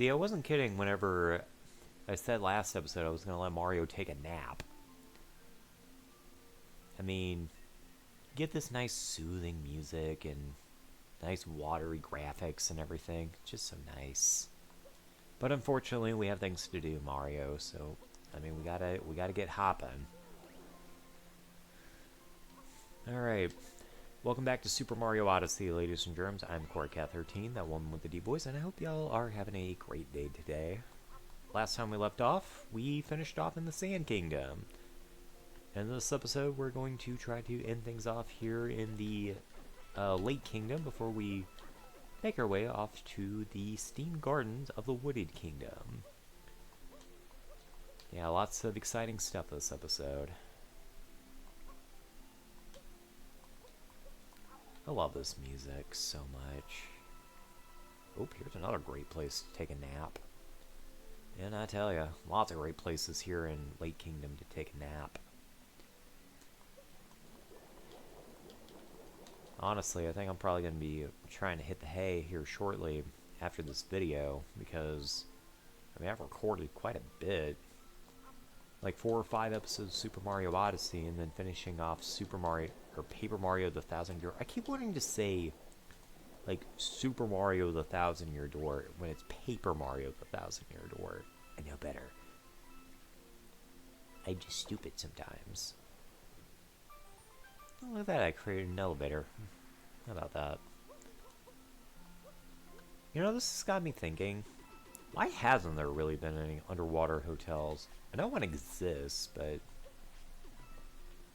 See, I wasn't kidding whenever I said last episode I was going to let Mario take a nap. I mean, get this nice soothing music and nice watery graphics and everything. Just so nice. But unfortunately, we have things to do, Mario, so I mean, we gotta get hopping. Alright. Welcome back to Super Mario Odyssey, ladies and germs. I'm CoreCat13, that woman with the deep voice, and I hope y'all are having a great day today. Last time we left off, we finished off in the Sand Kingdom. And in this episode, we're going to try to end things off here in the Lake Kingdom before we make our way off to the Steam Gardens of the Wooded Kingdom. Yeah, lots of exciting stuff this episode. I love this music so much. Oh, here's another great place to take a nap. And I tell ya, lots of great places here in Lake Kingdom to take a nap. Honestly, I think I'm probably going to be trying to hit the hay here shortly after this video, because, I mean, I've recorded quite a bit. Like 4 or 5 episodes of Super Mario Odyssey, and then finishing off Super Mario, or Paper Mario the Thousand Year... I keep wanting to say, like, Super Mario the Thousand Year Door, when it's Paper Mario the Thousand Year Door. I know better. I'm just stupid sometimes. Oh, look at that, I created an elevator. How about that? You know, this has got me thinking, why hasn't there really been any underwater hotels? I know one exists, but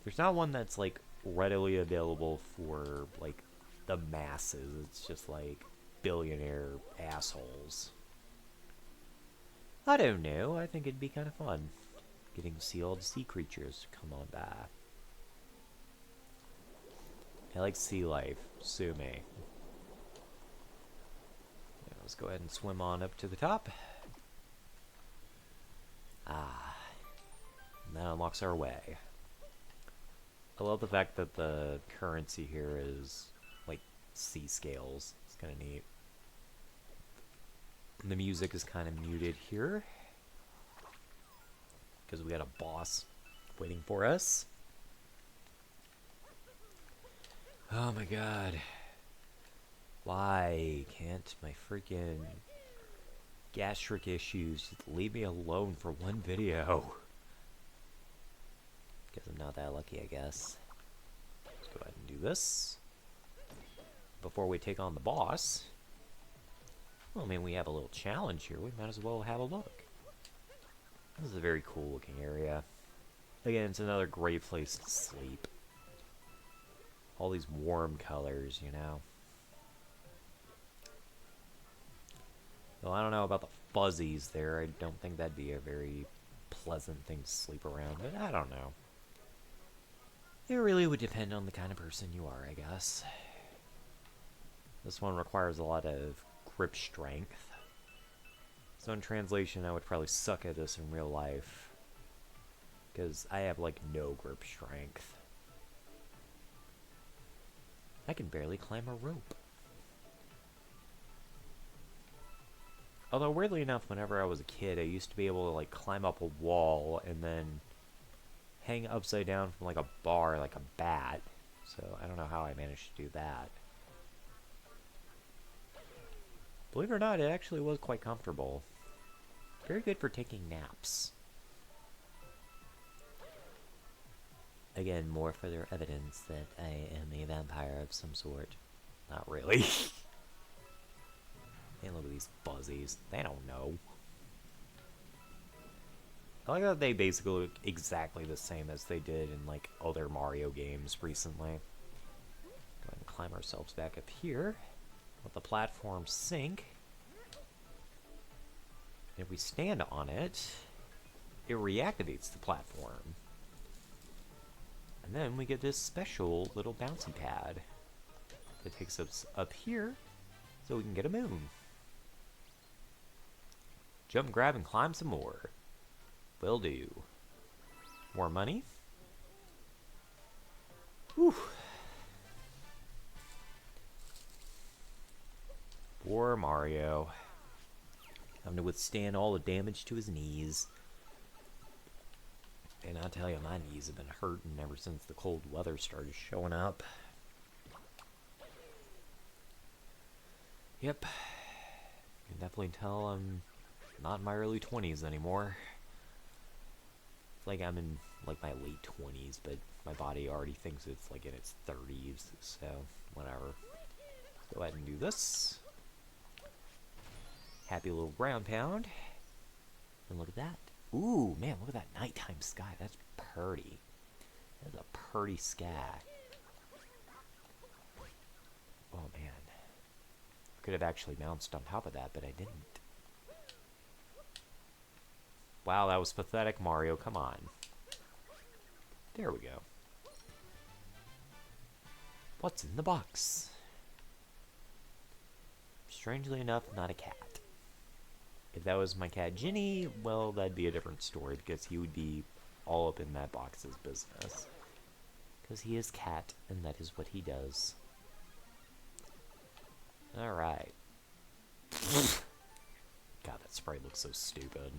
there's not one that's, like, readily available for, like, the masses. It's just, like, billionaire assholes. I don't know, I think it'd be kind of fun getting to see all the sea creatures come on by. I like sea life. Sue me. Yeah, let's go ahead and swim on up to the top. Ah. And that unlocks our way. I love the fact that the currency here is, like, sea scales. It's kind of neat. And the music is kind of muted here, because we got a boss waiting for us. Oh my god. Why can't my freaking gastric issues just leave me alone for one video? Because I'm not that lucky, I guess. Let's go ahead and do this before we take on the boss. Well, I mean, we have a little challenge here. We might as well have a look. This is a very cool looking area. Again, it's another great place to sleep. All these warm colors, you know. Well, I don't know about the fuzzies there. I don't think that'd be a very pleasant thing to sleep around, but I don't know. It really would depend on the kind of person you are, I guess. This one requires a lot of grip strength. So in translation, I would probably suck at this in real life, because I have, like, no grip strength. I can barely climb a rope. Although, weirdly enough, whenever I was a kid, I used to be able to, like, climb up a wall and then hang upside down from, like, a bar, like a bat. So, I don't know how I managed to do that. Believe it or not, it actually was quite comfortable. Very good for taking naps. Again, more further evidence that I am a vampire of some sort. Not really. Hey, look at these fuzzies. They don't know. I like that they basically look exactly the same as they did in, like, other Mario games recently. Go ahead and climb ourselves back up here. Let the platform sink. And if we stand on it, it reactivates the platform. And then we get this special little bouncy pad that takes us up here so we can get a moon. Jump, grab, and climb some more. Will do. More money? Whew. Poor Mario. having to withstand all the damage to his knees. And I'll tell you, my knees have been hurting ever since the cold weather started showing up. Yep. You can definitely tell I'm not in my early 20s anymore. It's like I'm in like my late 20s, but my body already thinks it's like in its 30s, so whatever. Let's go ahead and do this. Happy little ground pound. And look at that. Ooh, man, look at that nighttime sky. That's pretty. That's a pretty sky. Oh, man. Could have actually bounced on top of that, but I didn't. Wow, that was pathetic, Mario. Come on. There we go. What's in the box? Strangely enough, not a cat. If that was my cat Ginny, well, that'd be a different story, because he would be all up in that box's business. Because he is cat, and that is what he does. Alright. God, that sprite looks so stupid.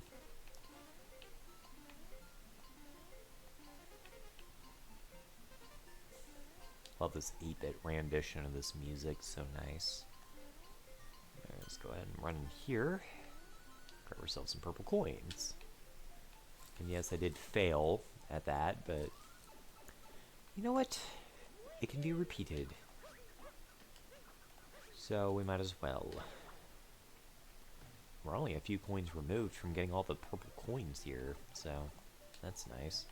Love this 8-bit rendition of this music, so nice. Right, let's go ahead and run in here. Grab ourselves some purple coins. And yes, I did fail at that, but you know what? It can be repeated. So we might as well. We're only a few coins removed from getting all the purple coins here, so that's nice.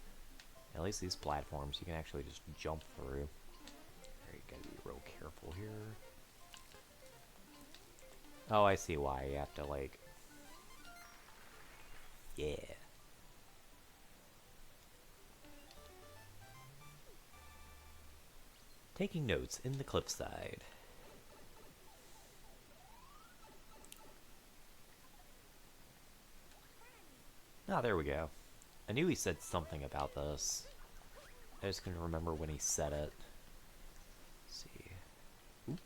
At least these platforms you can actually just jump through. You gotta be real careful here. Oh, I see why. You have to, like... Yeah. Taking notes in the cliffside. Ah, there we go. I knew he said something about this. I just couldn't remember when he said it. Let's see. Ooh.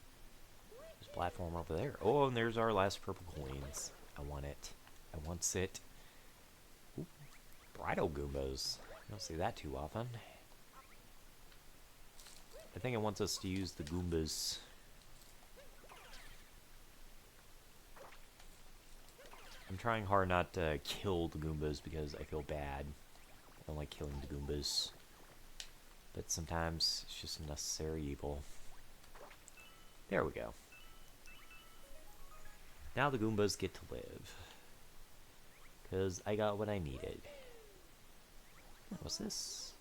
There's a platform over there. Oh, and there's our last purple coins. I want it. I want it. Ooh. Bridal Goombas. You don't see that too often. I think it wants us to use the Goombas. I'm trying hard not to kill the Goombas because I feel bad. I don't like killing the Goombas. But sometimes it's just a necessary evil. There we go. Now the Goombas get to live. Because I got what I needed. What was this?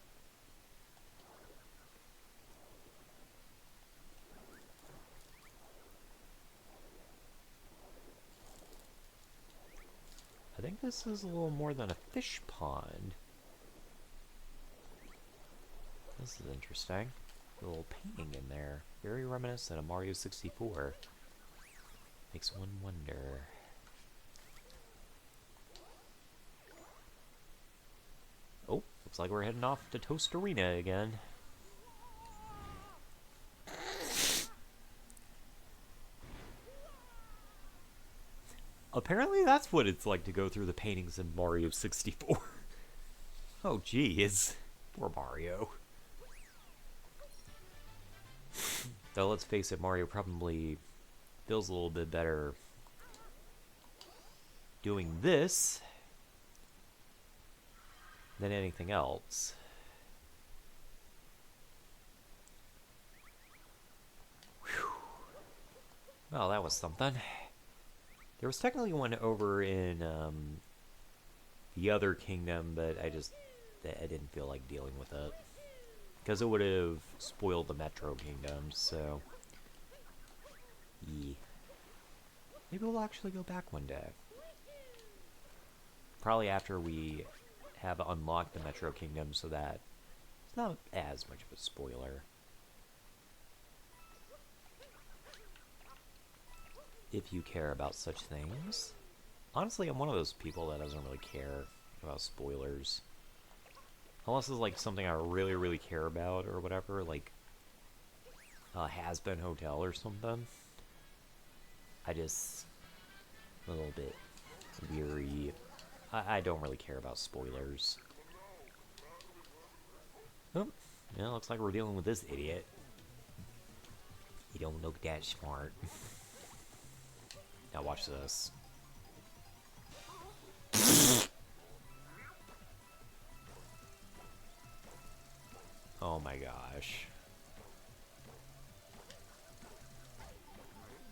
I think this is a little more than a fish pond. This is interesting. A little painting in there. Very reminiscent of Mario 64. Makes one wonder. Oh, looks like we're heading off to Toast Arena again. Apparently that's what it's like to go through the paintings in Mario 64. Oh, geez. Poor Mario. Though, let's face it, Mario probably feels a little bit better doing this than anything else. Whew. Well, that was something. There was technically one over in the other kingdom, but I didn't feel like dealing with it. Because it would have spoiled the Metro Kingdoms, so... Yeah. Maybe we'll actually go back one day. Probably after we have unlocked the Metro Kingdom, so that it's not as much of a spoiler. If you care about such things. Honestly, I'm one of those people that doesn't really care about spoilers. Unless it's like something I really, really care about or whatever, like Has-Been Hotel or something. I just... a little bit weary. I don't really care about spoilers. Oh, yeah, looks like we're dealing with this idiot. You don't look that smart. Now watch this. Oh my gosh.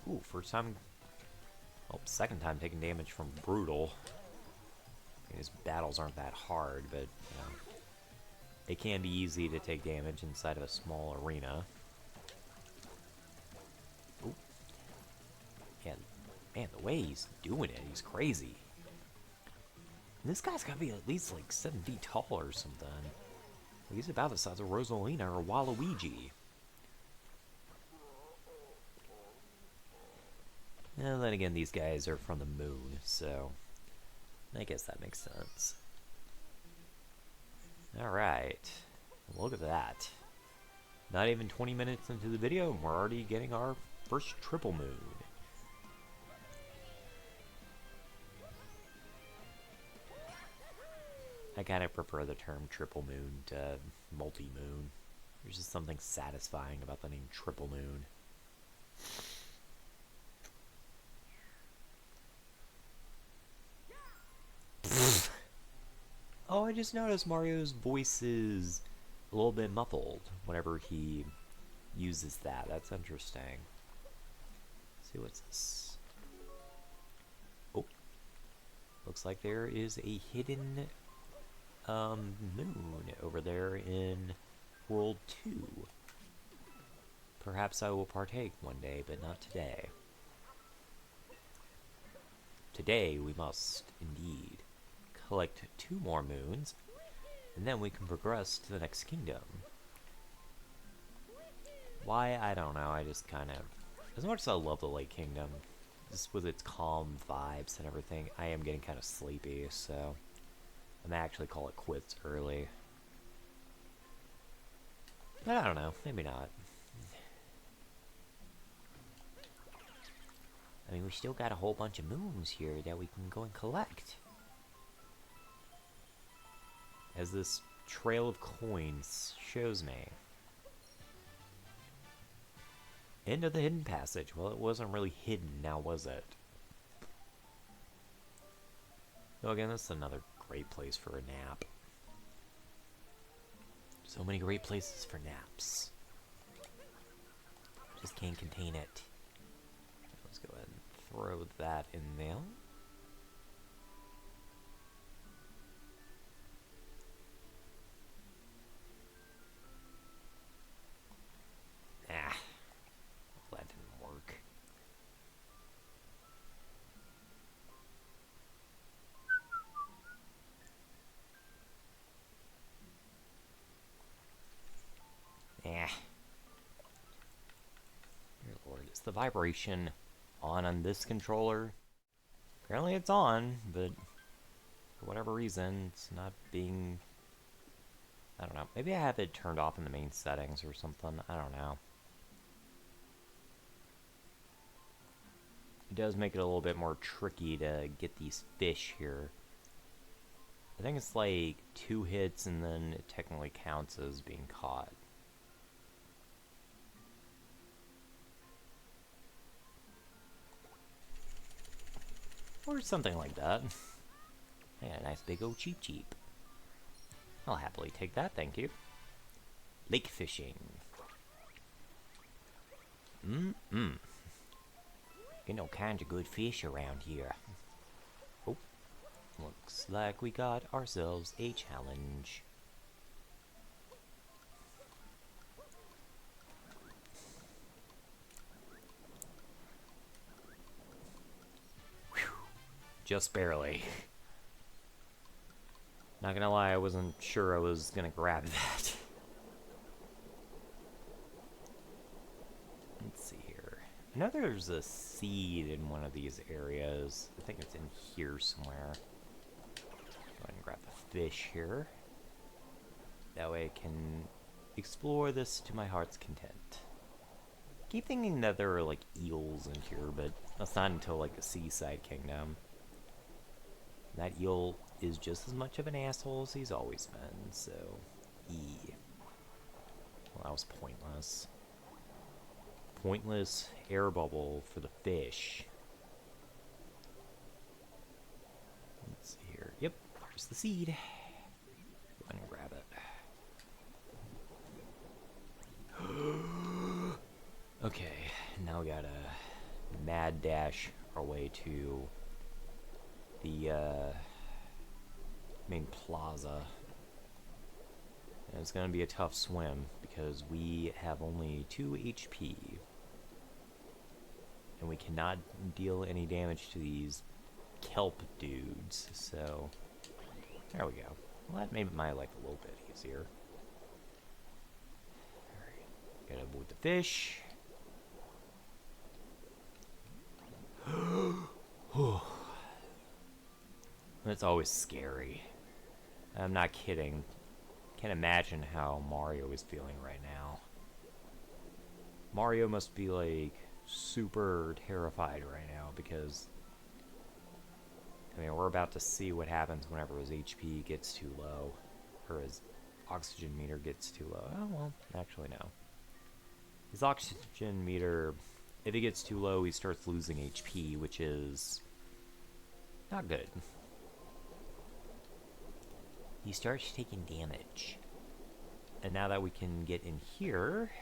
Ooh, first time... Oh, second time taking damage from Brutal. I mean, his battles aren't that hard, but, you know, it can be easy to take damage inside of a small arena. Ooh. Yeah, man, the way he's doing it, he's crazy. And this guy's gotta be at least like 7 feet tall or something. He's about the size of Rosalina or Waluigi. And then again, these guys are from the moon, so I guess that makes sense. Alright, look at that. Not even 20 minutes into the video, and we're already getting our first triple moon. I kind of prefer the term triple moon to multi-moon. There's just something satisfying about the name triple moon. Oh, I just noticed Mario's voice is a little bit muffled whenever he uses that. That's interesting. Let's see, what's this? Oh, looks like there is a hidden moon over there in World 2. Perhaps I will partake one day, but not today. Today we must indeed collect 2 more moons, and then we can progress to the next kingdom. Why? I don't know. I just kind of... As much as I love the Lake Kingdom, just with its calm vibes and everything, I am getting kind of sleepy, so I may actually call it quits early. But I don't know. Maybe not. I mean, we still got a whole bunch of moons here that we can go and collect. As this trail of coins shows me. End of the hidden passage. Well, it wasn't really hidden now, was it? So again, this is another great place for a nap. So many great places for naps. Just can't contain it. Let's go ahead and throw that in there. That didn't work. Dear Lord, is the vibration on this controller? Apparently it's on, but for whatever reason, it's not being... I don't know. Maybe I have it turned off in the main settings or something. I don't know. It does make it a little bit more tricky to get these fish here. I think it's like 2 hits and then it technically counts as being caught. Or something like that. Yeah, nice big old cheap cheap. I'll happily take that, thank you. Lake fishing. Get all kinds of good fish around here. Oh, looks like we got ourselves a challenge. Whew. Just barely. Not gonna lie, I wasn't sure I was gonna grab that. Let's see here. I know there's a seed in one of these areas. I think it's in here somewhere. Go ahead and grab the fish here. That way I can explore this to my heart's content. Keep thinking that there are like eels in here, but that's not until like the seaside kingdom. That eel is just as much of an asshole as he's always been, so... Well, that was pointless. Pointless air bubble for the fish. Let's see here. Yep, there's the seed. Go ahead and grab it. Okay, now we gotta mad dash our way to the main plaza. And it's gonna be a tough swim because we have only 2 HP. And we cannot deal any damage to these kelp dudes, so there we go. Well, that made my life a little bit easier. Alright, gotta avoid the fish. It's always scary. I'm not kidding. Can't imagine how Mario is feeling right now. Mario must be like super terrified right now because I mean we're about to see what happens whenever his HP gets too low or his oxygen meter gets too low. Oh well, actually no. His oxygen meter, if it gets too low, he starts losing HP, which is not good. He starts taking damage. And now that we can get in here,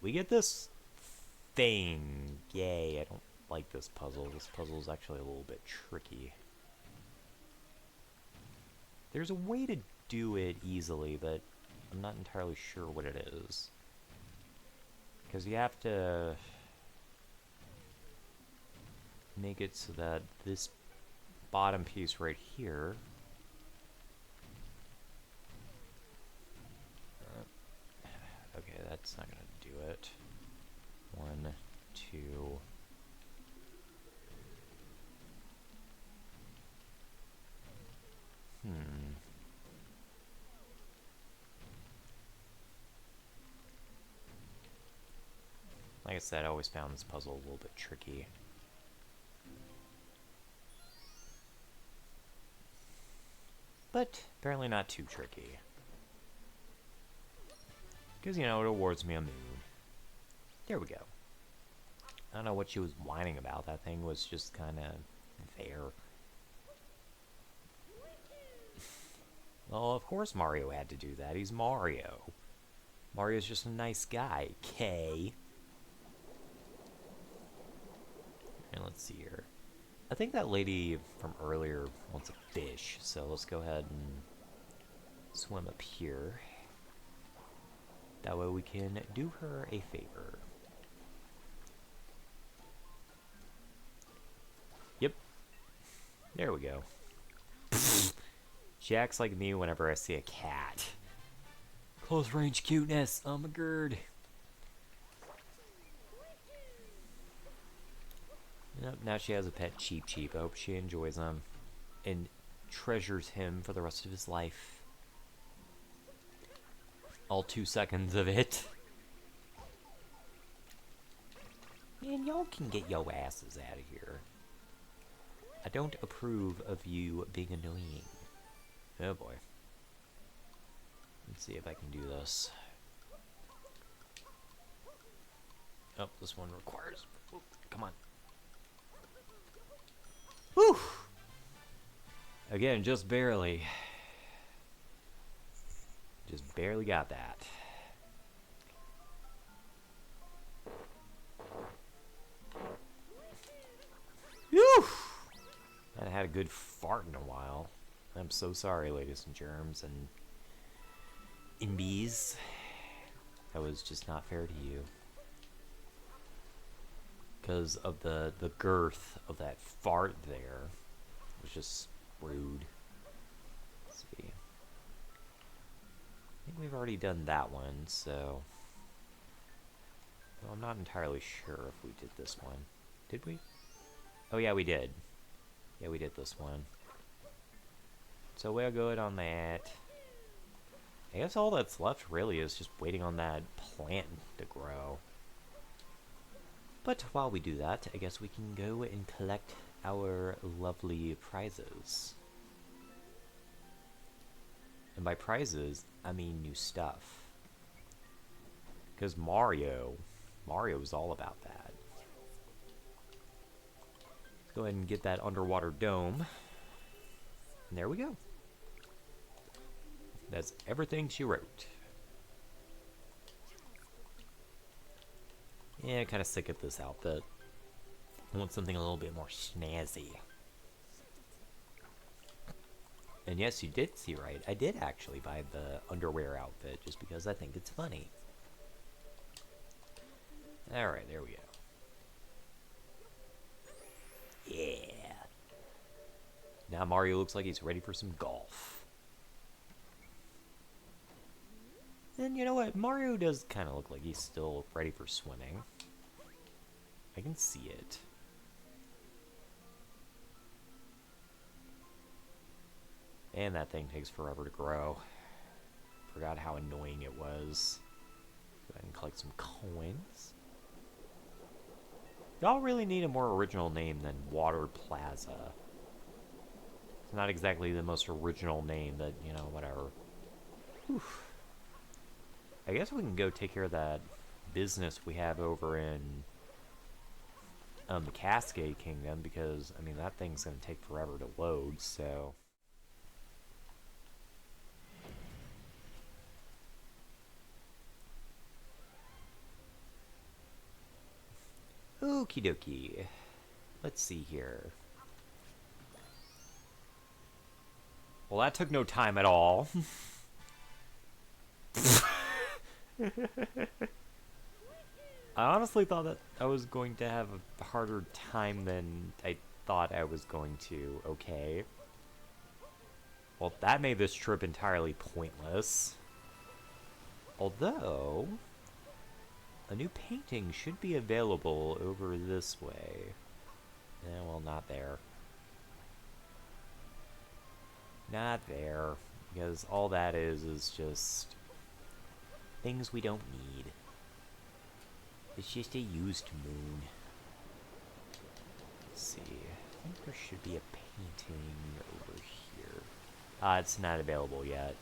we get this thing. Yay, I don't like this puzzle. This puzzle is actually a little bit tricky. There's a way to do it easily, but I'm not entirely sure what it is. Because you have to make it so that this bottom piece right here okay, that's not gonna do it. 1, 2. Like I said, I always found this puzzle a little bit tricky. But apparently not too tricky. Because, you know, it awards me a moon. There we go. I don't know what she was whining about. That thing was just kind of there. Well, of course Mario had to do that. He's Mario. Mario's just a nice guy. K. And let's see here. I think that lady from earlier wants a fish, so let's go ahead and swim up here. That way we can do her a favor. Yep. There we go. She acts like me whenever I see a cat. Close range cuteness. Oh my god. Yep, now she has a pet Cheep Cheep. I hope she enjoys him and treasures him for the rest of his life. All 2 seconds of it. Man, y'all can get yo asses out of here. I don't approve of you being annoying. Oh boy. Let's see if I can do this. Oh, this one requires... Oh, come on. Whew! Again, just barely. Just barely got that. Whew! I haven't had a good fart in a while. I'm so sorry, ladies and germs and imbies. That was just not fair to you. Because of the girth of that fart there. It was just rude. Let's see. I think we've already done that one, so... Well, I'm not entirely sure if we did this one. Did we? Oh yeah, we did. Yeah, we did this one. So we're good on that. I guess all that's left really is just waiting on that plant to grow. But while we do that, I guess we can go and collect our lovely prizes. And by prizes, I mean new stuff. Because Mario's all about that. Let's go ahead and get that underwater dome. And there we go. That's everything she wrote. Yeah, kind of sick of this outfit. I want something a little bit more snazzy. And yes, you did see right. I did actually buy the underwear outfit just because I think it's funny. Alright, there we go. Yeah. Now Mario looks like he's ready for some golf. And you know what? Mario does kind of look like he's still ready for swimming. I can see it. And that thing takes forever to grow. Forgot how annoying it was. Go ahead and collect some coins. Y'all really need a more original name than Water Plaza. It's not exactly the most original name, but, you know, whatever. Whew. I guess we can go take care of that business we have over in the Cascade Kingdom, because, I mean, that thing's going to take forever to load, so... Okie dokie. Let's see here. Well, that took no time at all. I honestly thought that I was going to have a harder time than I thought I was going to. Okay. Well, that made this trip entirely pointless. Although... a new painting should be available over this way. Eh, well, not there. Not there. Because all that is just... things we don't need. It's just a used moon. Let's see. I think there should be a painting over here. It's not available yet.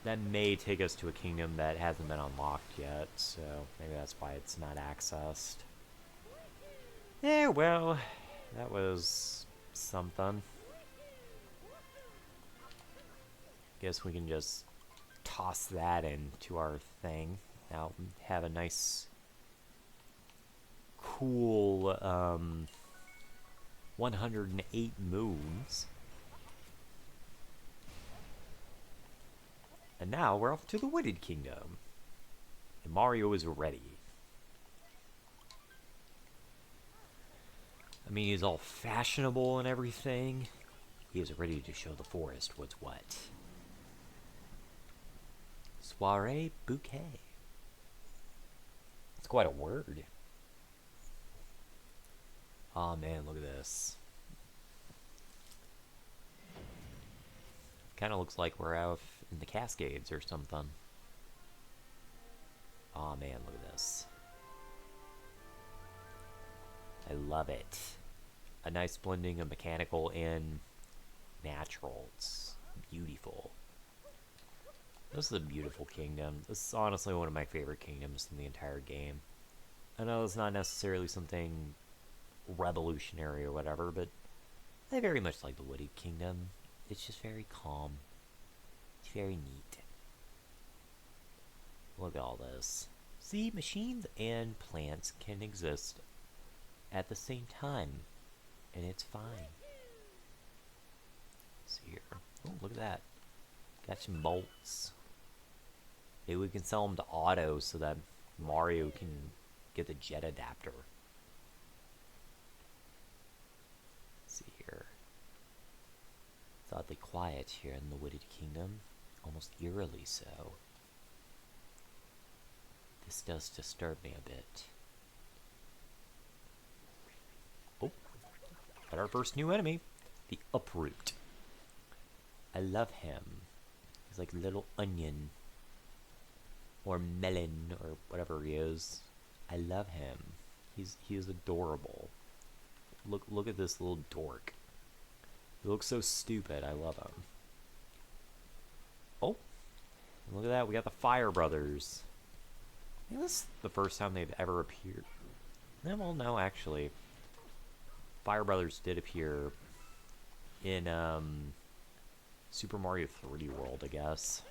That may take us to a kingdom that hasn't been unlocked yet, so maybe that's why it's not accessed. Yeah, well, that was something. Guess we can just toss that into our thing. Now have a nice, cool 108 moons. And now we're off to the Wooded Kingdom. And Mario is ready. I mean, he's all fashionable and everything. He is ready to show the forest what's what. Soiree bouquet. It's quite a word. Oh man, look at this. Kind of looks like we're out in the Cascades or something. Oh man, look at this. I love it. A nice blending of mechanical and natural. It's beautiful. This is a beautiful kingdom. This is honestly one of my favorite kingdoms in the entire game. I know it's not necessarily something revolutionary or whatever, but I very much like the Wooded Kingdom. It's just very calm. It's very neat. Look at all this. See, machines and plants can exist at the same time, and it's fine. Let's see here. Oh, look at that. Got some bolts. Maybe we can sell them to Otto so that Mario can get the jet adapter. Let's see here. It's oddly quiet here in the Wooded Kingdom, almost eerily so. This does disturb me a bit. Oh, got our first new enemy, the Uproot. I love him. He's like a little onion. Or melon, or whatever he is. I love him. He is adorable. Look at this little dork. He looks so stupid. I love him. Oh, look at that. We got the Fire Brothers. I think this is the first time they've ever appeared. No, well, no, actually. Fire Brothers did appear in Super Mario 3D World, I guess.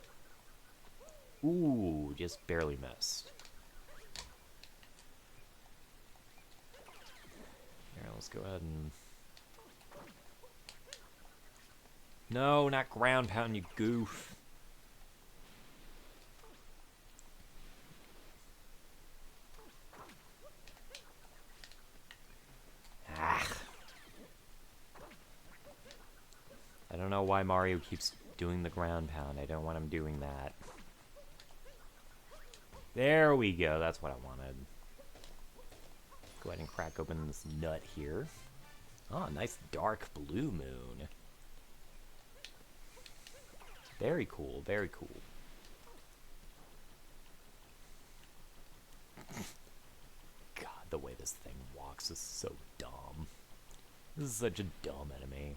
Ooh, just barely missed. Here, let's go ahead and... No, not ground pound, you goof. Ah. I don't know why Mario keeps doing the ground pound. I don't want him doing that. There we go. That's what I wanted. Go ahead and crack open this nut here. Oh, nice dark blue moon. Very cool, very cool. God, the way this thing walks is so dumb. This is such a dumb enemy.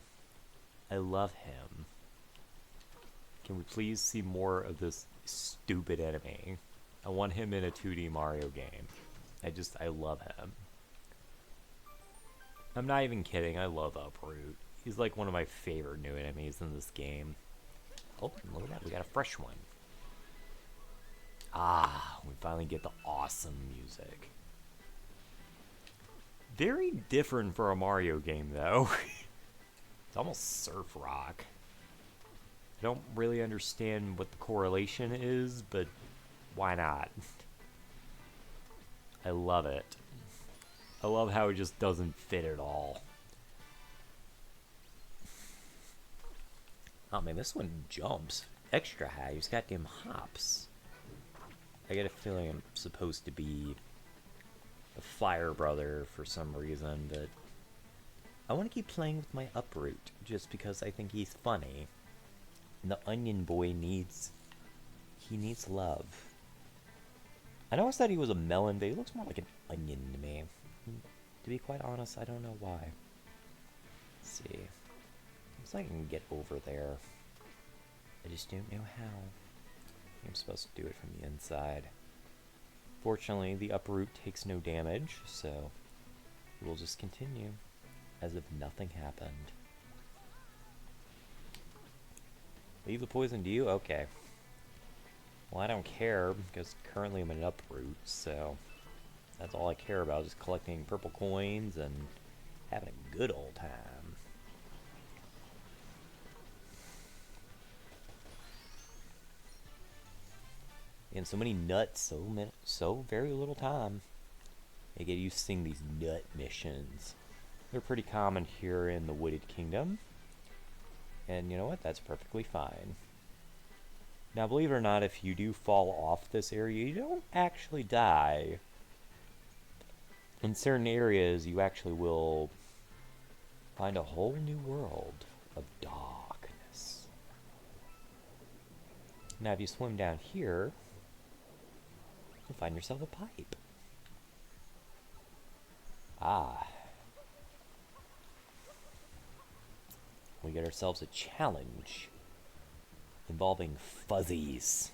I love him. Can we please see more of this stupid enemy? I want him in a 2D Mario game. I love him. I'm not even kidding, I love Uproot. He's like one of my favorite new enemies in this game. Oh, look at that, we got a fresh one. Ah, we finally get the awesome music. Very different for a Mario game, though. It's almost surf rock. I don't really understand what the correlation is, but why not? I love it. I love how it just doesn't fit at all. Oh man, this one jumps extra high. He's got them hops. I get a feeling I'm supposed to be a Fire Brother for some reason, but I want to keep playing with my Uproot just because I think he's funny. And the Onion Boy needs love. I always thought he was a melon, but he looks more like an onion to me. To be quite honest, I don't know why. Let's see. Looks like I can get over there. I just don't know how. I'm supposed to do it from the inside. Fortunately, the Uproot takes no damage, so we'll just continue as if nothing happened. Leave the poison to you? Okay. Well, I don't care, because currently I'm in an Uproot, so that's all I care about, is collecting purple coins and having a good old time. And so many nuts, so very little time. I get used to seeing these nut missions. They're pretty common here in the Wooded Kingdom. And you know what? That's perfectly fine. Now, believe it or not, if you do fall off this area, you don't actually die. In certain areas, you actually will find a whole new world of darkness. Now, if you swim down here, you'll find yourself a pipe. Ah. We get ourselves a challenge involving fuzzies.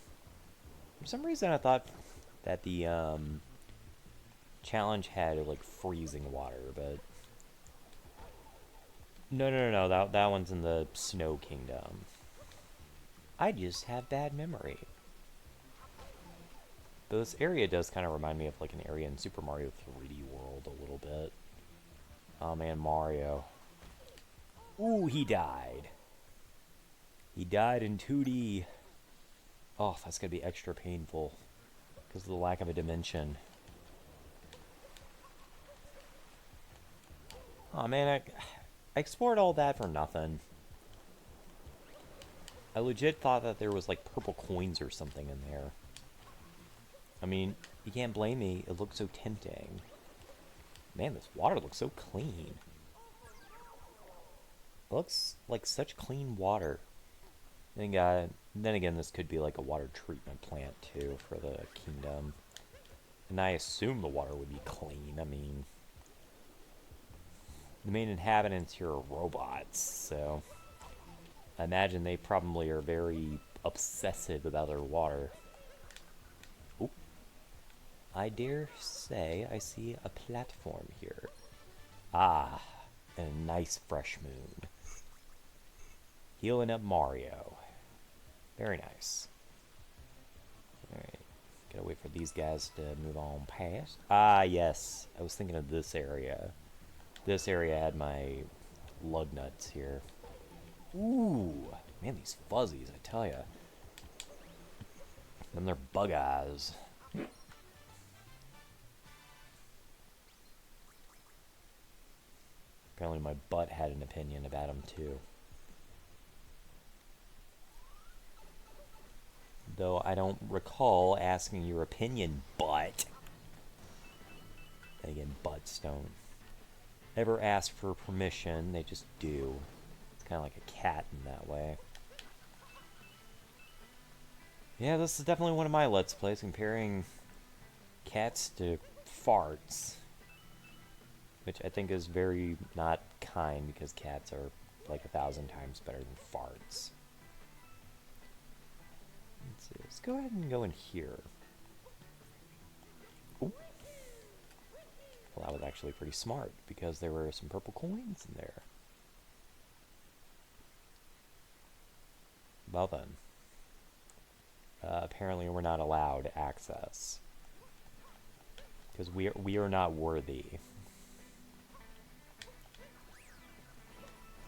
For some reason I thought that the challenge had like freezing water, but no, that one's in the Snow Kingdom. I just have bad memory. But this area does kind of remind me of like an area in Super Mario 3D World a little bit. Oh man, Mario. Ooh, he died. He died in 2D. Oh, that's gonna be extra painful because of the lack of a dimension. Oh man, I explored all that for nothing. I legit thought that there was like purple coins or something in there. I mean, you can't blame me. It looked so tempting. Man, this water looks so clean. It looks like such clean water. Then again, this could be like a water treatment plant too for the kingdom. And I assume the water would be clean. I mean, The main inhabitants here are robots, so I imagine they probably are very obsessive about their water. Oop. I dare say I see a platform here. Ah, and a nice fresh moon. Healing up Mario. Very nice. Alright. Gotta wait for these guys to move on past. Ah, yes. I was thinking of this area. This area had my lug nuts here. Ooh. Man, these fuzzies, I tell ya. Then they're bug eyes. Apparently my butt had an opinion about them, too. Though I don't recall asking your opinion, butt. And again, butts don't ever ask for permission, they just do. It's kind of like a cat in that way. Yeah, this is definitely one of my Let's Plays, comparing cats to farts. Which I think is very not kind, because cats are like 1,000 times better than farts. Let's see, let's go ahead and go in here. Ooh. Well, that was actually pretty smart, because there were some purple coins in there. Well then. Apparently we're not allowed access. Because we are not worthy.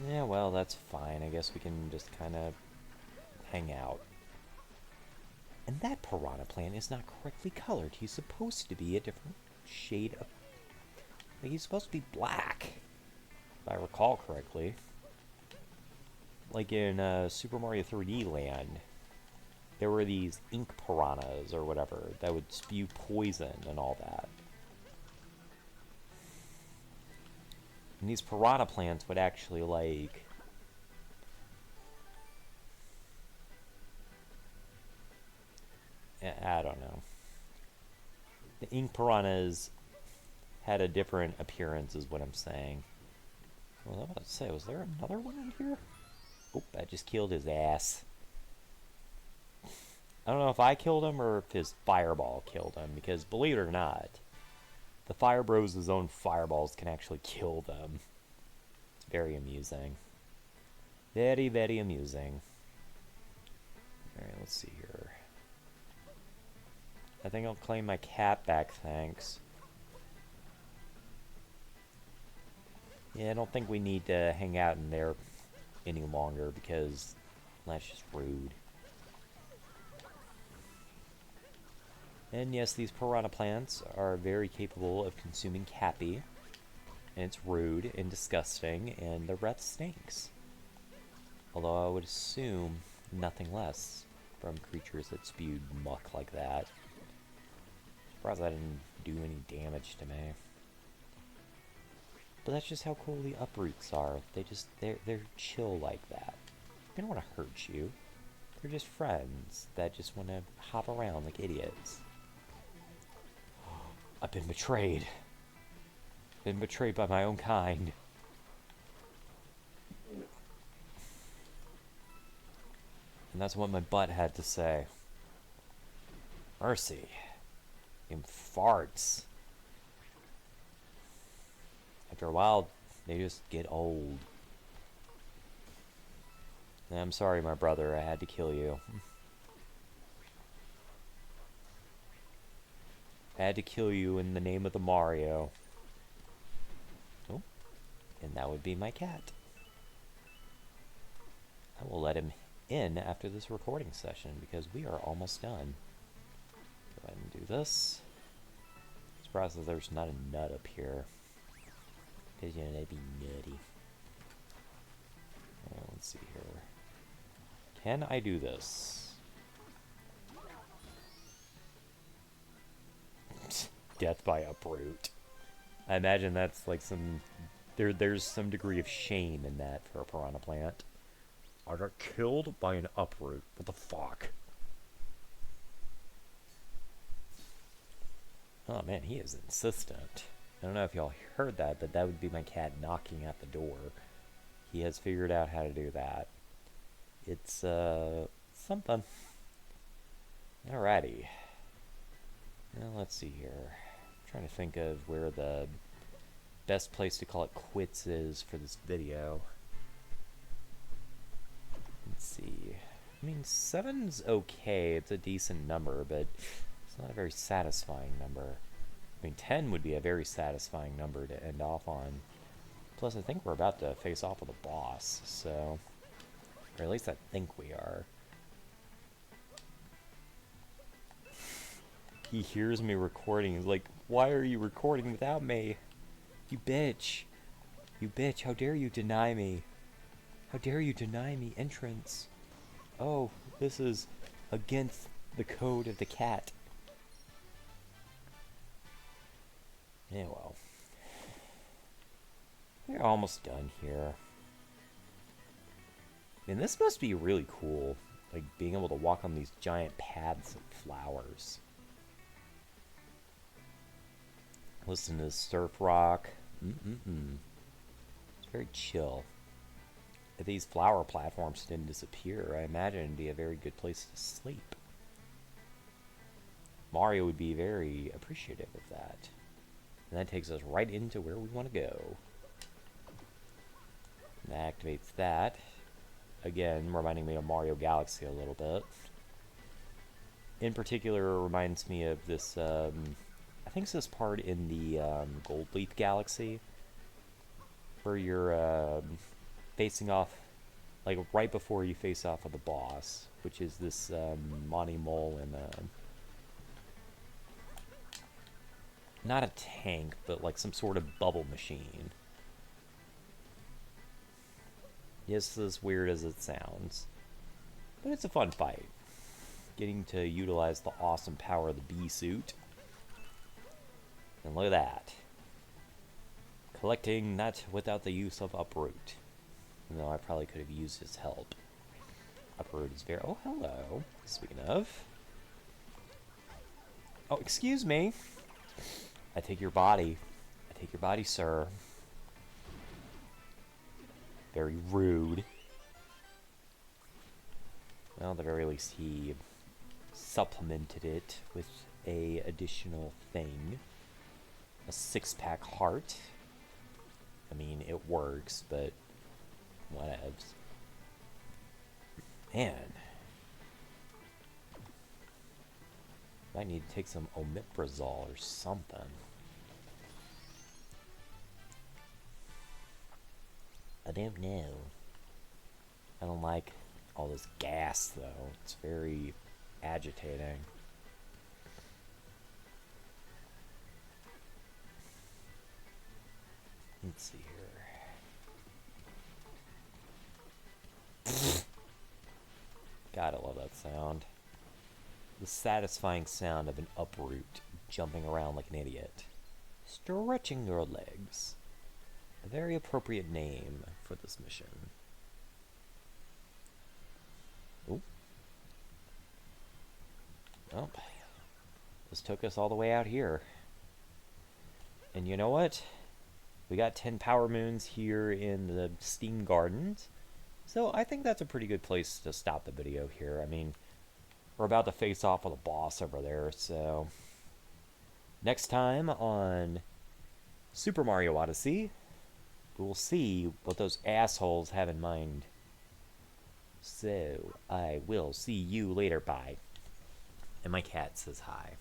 Yeah, well, that's fine. I guess we can just kind of hang out. And that piranha plant is not correctly colored. He's supposed to be a different shade of... Like, he's supposed to be black, if I recall correctly. Like in Super Mario 3D Land, there were these ink piranhas or whatever that would spew poison and all that. And these piranha plants would actually, like... I don't know. The ink piranhas had a different appearance, is what I'm saying. What was I about to say? Was there another one in here? Oop, I just killed his ass. I don't know if I killed him or if his fireball killed him, because believe it or not, the Fire Bros' own fireballs can actually kill them. It's very amusing. Very, very amusing. Alright, let's see here. I think I'll claim my cat back, thanks. Yeah, I don't think we need to hang out in there any longer, because that's just rude. And yes, these piranha plants are very capable of consuming Cappy. And it's rude and disgusting, and the breath stinks. Although I would assume nothing less from creatures that spewed muck like that. Surprised I didn't do any damage to me. But that's just how cool the uproots are. They're chill like that. They don't want to hurt you. They're just friends that just want to hop around like idiots. I've been betrayed. Been betrayed by my own kind. And that's what my butt had to say. Mercy. Them farts. After a while, they just get old. And I'm sorry, my brother, I had to kill you. I had to kill you in the name of the Mario. Oh, and that would be my cat. I will let him in after this recording session, because we are almost done. Go ahead and do this. Surprised that there's not a nut up here. Because, you know, that'd be nutty. Let's see here. Can I do this? Death by uproot. I imagine that's like some... There's some degree of shame in that for a piranha plant. I got killed by an uproot. What the fuck? Oh man, he is insistent. I don't know if y'all heard that, but that would be my cat knocking at the door. He has figured out how to do that. It's, something. Alrighty. Now, let's see here. I'm trying to think of where the best place to call it quits is for this video. Let's see. I mean, 7's okay. It's a decent number, but it's not a very satisfying number. I mean, 10 would be a very satisfying number to end off on. Plus, I think we're about to face off with a boss, so... Or at least I think we are. He hears me recording. He's like, why are you recording without me? You bitch. You bitch, how dare you deny me? How dare you deny me entrance? Oh, this is against the code of the cat. Yeah, well. We're almost done here. And this must be really cool, like being able to walk on these giant paths of flowers. Listen to the surf rock. It's very chill. If these flower platforms didn't disappear, I imagine it'd be a very good place to sleep. Mario would be very appreciative of that. And that takes us right into where we want to go. And that activates that. Again, reminding me of Mario Galaxy a little bit. In particular, it reminds me of this, I think it's this part in the Gold Leaf Galaxy, where you're facing off, like right before you face off with the boss, which is this Monty Mole and not a tank, but like some sort of bubble machine. Yes, as weird as it sounds, but it's a fun fight. Getting to utilize the awesome power of the bee suit. And look at that. Collecting that without the use of Uproot. Even though I probably could have used his help. Uproot is very... Oh, hello. Speaking of... Oh, excuse me. I take your body. I take your body, sir. Very rude. Well, at the very least, he supplemented it with a additional thing. A 6-pack heart. I mean, it works, but whatevs. Man. Might need to take some omeprazole or something. I don't know. I don't like all this gas, though. It's very agitating. Let's see here. God, I love that sound. The satisfying sound of an uproot jumping around like an idiot. Stretching your legs. A very appropriate name for this mission. Ooh. Well, this took us all the way out here. And you know what? We got 10 power moons here in the Steam Gardens. So I think that's a pretty good place to stop the video here. I mean, we're about to face off with a boss over there, so... Next time on Super Mario Odyssey, we'll see what those assholes have in mind. So, I will see you later. Bye. And my cat says hi.